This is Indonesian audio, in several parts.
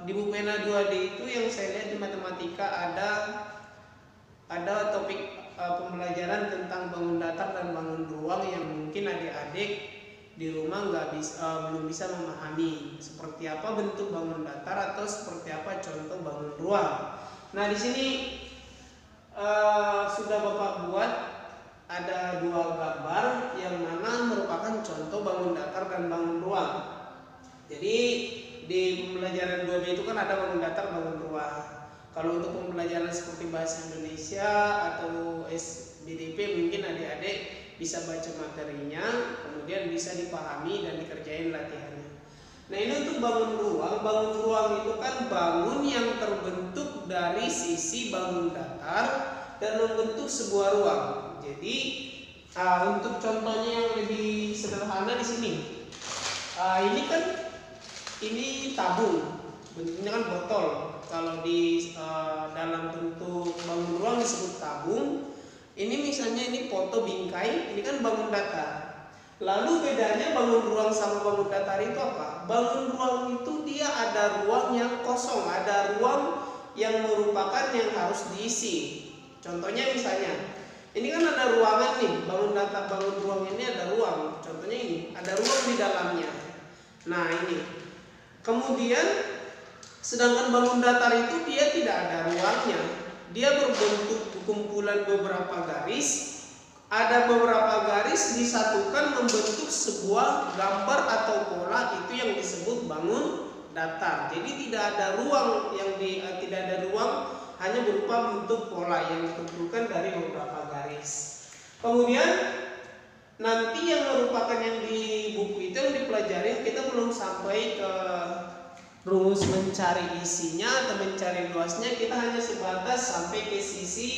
Di buku ENA 2D itu yang saya lihat di matematika ada topik pembelajaran tentang bangun datar dan bangun ruang yang mungkin adik-adik di rumah belum bisa memahami seperti apa bentuk bangun datar atau seperti apa contoh bangun ruang. Nah, di sini sudah Bapak buat ada 2 gambar yang mana merupakan contoh bangun datar dan bangun ruang. Jadi di pembelajaran 2B itu kan ada bangun datar, bangun ruang. Kalau untuk pembelajaran seperti bahasa Indonesia atau SBDP mungkin adik-adik bisa baca materinya, kemudian bisa dipahami dan dikerjain latihannya. Nah, ini untuk bangun ruang. Bangun ruang itu kan bangun yang terbentuk dari sisi bangun datar dan membentuk sebuah ruang. Jadi untuk contohnya yang lebih sederhana di sini, ini tabung, bentuknya kan botol. Kalau di dalam bentuk bangun ruang disebut tabung. Ini misalnya ini foto bingkai, ini kan bangun datar. Lalu bedanya bangun ruang sama bangun datar itu apa? Bangun ruang itu dia ada ruang yang kosong, ada ruang yang merupakan yang harus diisi. Contohnya misalnya, ini kan ada ruangan nih, bangun datar, bangun ruang ini ada ruang. Contohnya ini, ada ruang di dalamnya. Nah, ini. Kemudian sedangkan bangun datar itu dia tidak ada ruangnya. Dia berbentuk kumpulan beberapa garis. Ada beberapa garis disatukan membentuk sebuah gambar atau pola, itu yang disebut bangun datar. Jadi tidak ada ruang tidak ada ruang, hanya berupa bentuk pola yang dikumpulkan dari beberapa garis. Kemudian nanti yang merupakan yang di buku itu yang dipelajari, kita belum sampai ke rumus mencari isinya atau mencari luasnya, kita hanya sebatas sampai ke sisi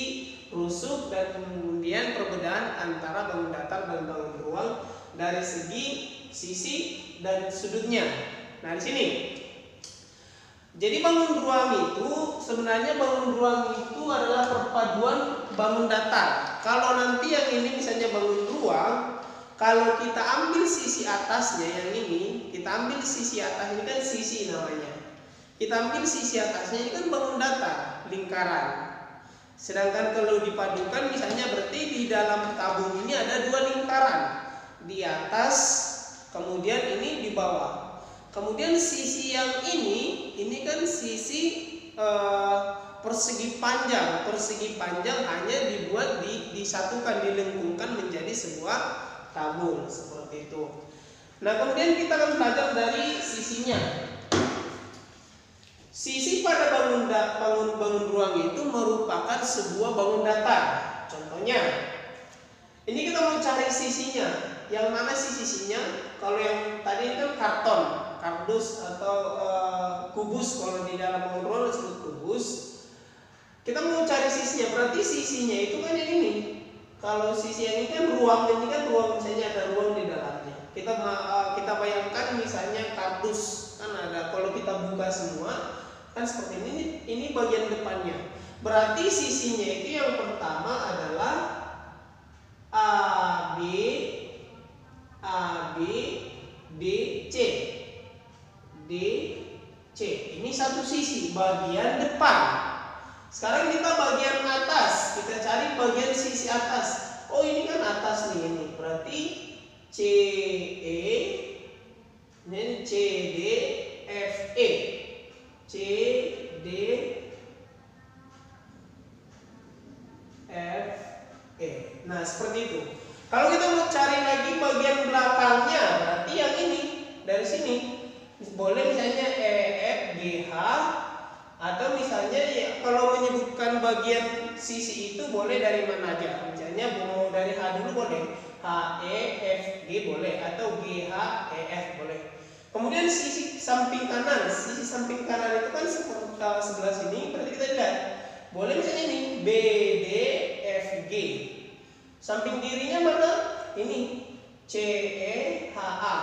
rusuk dan kemudian perbedaan antara bangun datar dan bangun ruang dari segi sisi dan sudutnya. Nah, di sini. Jadi bangun ruang itu sebenarnya bangun ruang itu adalah perpaduan bangun datar. Kalau nanti yang ini misalnya bangun ruang, kalau kita ambil sisi atasnya yang ini, kita ambil sisi atas ini kan sisi namanya. Kita ambil sisi atasnya ini kan bangun datar, lingkaran. Sedangkan kalau dipadukan misalnya berarti di dalam tabung ini ada 2 lingkaran. Di atas, kemudian ini di bawah. Kemudian sisi yang ini kan sisi persegi panjang. Persegi panjang hanya dibuat disatukan, dilengkungkan menjadi sebuah tabung seperti itu. Nah, kemudian kita akan belajar dari sisinya. Sisi pada bangun ruang itu merupakan sebuah bangun datar. Contohnya, ini kita mau cari sisinya. Yang mana sih sisinya? Kalau yang tadi itu karton, kardus atau kubus. Kalau di dalam bangun ruang disebut kubus. Kita mau cari sisinya. Berarti sisinya itu kan yang ini. Kalau sisi yang ini kan ruang, ini kan ruang, misalnya ada ruang di dalamnya. Kita bayangkan misalnya kardus kan ada. Kalau kita buka semua kan seperti ini bagian depannya. Berarti sisinya itu yang pertama adalah A B D C. Ini satu sisi bagian depan. Sekarang kita bagian atas, kita cari bagian sisi atas. Oh, ini kan atas nih ini. Berarti ini CD FE. Nah, seperti itu. Kalau kita mau cari lagi bagian belakangnya, berarti yang ini dari sini. Boleh misalnya EFGH, atau misalnya ya, kalau menyebutkan bagian sisi itu boleh dari mana aja. Misalnya mau dari H dulu boleh, HEFG boleh, atau GHEF boleh. Kemudian sisi samping kanan itu kan seperti sebelah sini, berarti kita lihat boleh misalnya ini BDFG. Samping kirinya mana? Ini CEHA.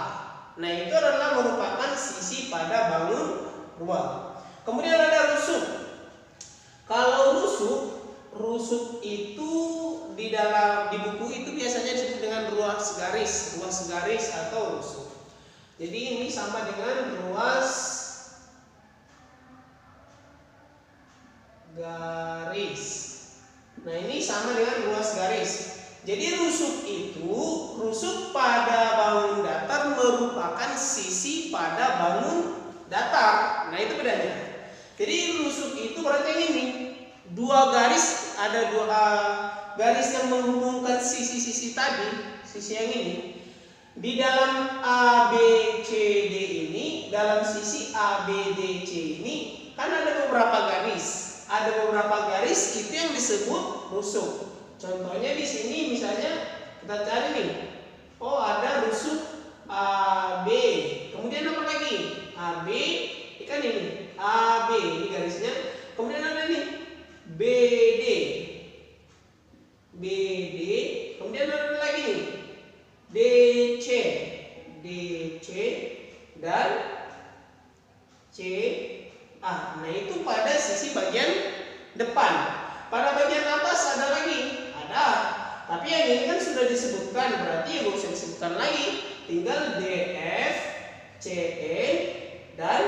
Nah, itu adalah merupakan sisi pada bangun ruang. Kemudian ada rusuk. Kalau rusuk itu di buku itu biasanya disebut dengan ruas garis atau rusuk. Jadi ini sama dengan ruas garis. Nah, ini sama dengan ruas garis. Jadi rusuk pada bangun datar merupakan sisi pada bangun datar. Nah, itu bedanya. Jadi rusuk itu berarti ini dua garis, ada dua garis yang menghubungkan sisi-sisi tadi, sisi yang ini. Di dalam ABCD ini, dalam sisi ABDC ini kan ada beberapa garis. Ada beberapa garis itu yang disebut rusuk. Contohnya di sini misalnya kita cari nih. Oh, ada rusuk AB. Kemudian apa lagi? AB, kan ini. AB ini garisnya. Kemudian ada nih BD. BD. Kemudian ada lagi nih DC. DC dan CA. Nah, itu pada sisi bagian depan. Pada bagian atas ada lagi. Ada. Tapi yang ini kan sudah disebutkan, berarti ya gak usah disebutkan lagi. Tinggal DF, CE, dan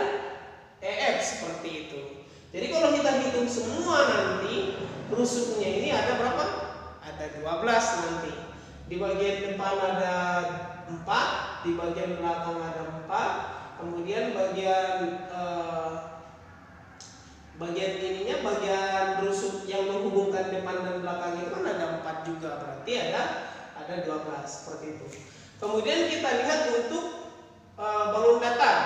EF seperti itu. Jadi kalau kita hitung semua nanti, rusuknya ini ada berapa? Ada 12 nanti. Di bagian depan ada 4, di bagian belakang ada 4, kemudian bagian rusuk yang menghubungkan depan dan belakang itu kan ada 4 juga, berarti ada 12 seperti itu. Kemudian kita lihat untuk bangun datar.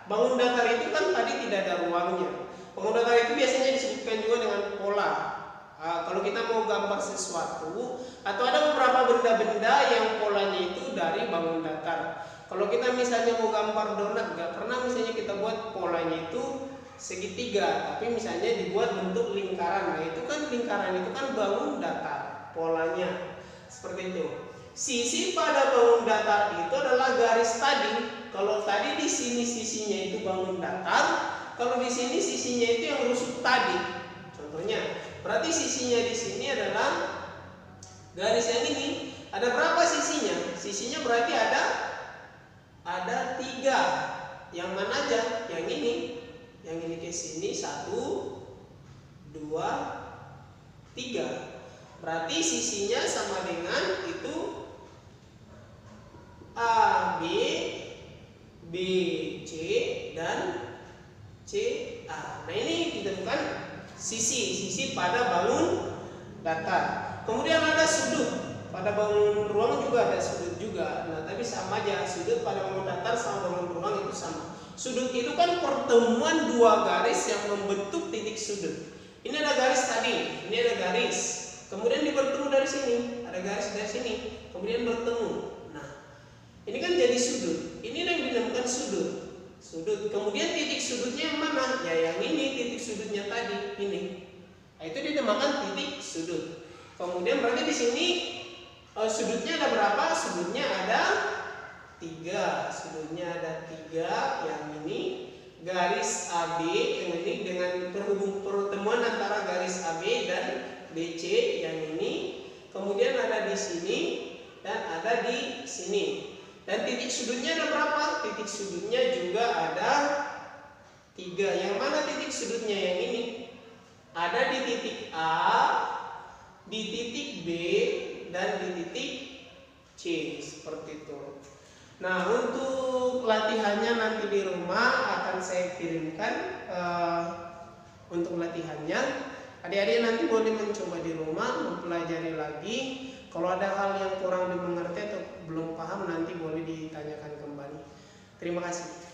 Bangun datar itu kan tadi tidak ada ruangnya. Bangun datar itu biasanya disebutkan juga dengan pola. Kalau kita mau gambar sesuatu atau ada beberapa benda-benda yang polanya itu dari bangun datar. Kalau kita misalnya mau gambar donat, nggak pernah misalnya kita buat polanya itu segitiga, tapi misalnya dibuat bentuk lingkaran. Nah, itu kan lingkaran itu kan bangun datar, polanya seperti itu. Sisi pada bangun datar itu adalah garis tadi. Kalau tadi di sini sisinya itu bangun datar, kalau di sini sisinya itu yang rusuk tadi. Contohnya, berarti sisinya di sini adalah garis yang ini. Ada berapa sisinya? Sisinya berarti ada 3. Yang mana aja? Yang ini. Yang ini ke sini 1, 2, 3. Berarti sisinya sama dengan itu A, B, B, C, dan C, A. Nah, ini ditentukan sisi pada bangun datar. Kemudian ada sudut. Pada bangun ruang juga ada sudut juga. Nah, tapi sama aja, sudut pada bangun datar sama bangun ruang itu sama. Sudut itu kan pertemuan dua garis yang membentuk titik sudut. Ini ada garis tadi, ini ada garis. Kemudian bertemu dari sini, ada garis dari sini, kemudian bertemu. Nah, ini kan jadi sudut. Ini yang dinamakan sudut. Sudut. Kemudian titik sudutnya yang mana? Ya, yang ini titik sudutnya tadi, ini. Nah, itu dinamakan titik sudut. Kemudian berarti di sini sudutnya ada berapa? Sudutnya ada 3. Sudutnya ada 3. Yang ini garis AB, yang ini dengan pertemuan antara garis AB dan BC yang ini. Kemudian ada di sini dan ada di sini. Dan titik sudutnya ada berapa? Titik sudutnya juga ada 3. Yang mana titik sudutnya yang ini? Ada di titik A, di titik B, dan di titik C, seperti itu. Nah, untuk latihannya nanti di rumah akan saya kirimkan untuk latihannya. Adik-adik nanti boleh mencoba di rumah, mempelajari lagi. Kalau ada hal yang kurang dimengerti atau belum paham, nanti boleh ditanyakan kembali. Terima kasih.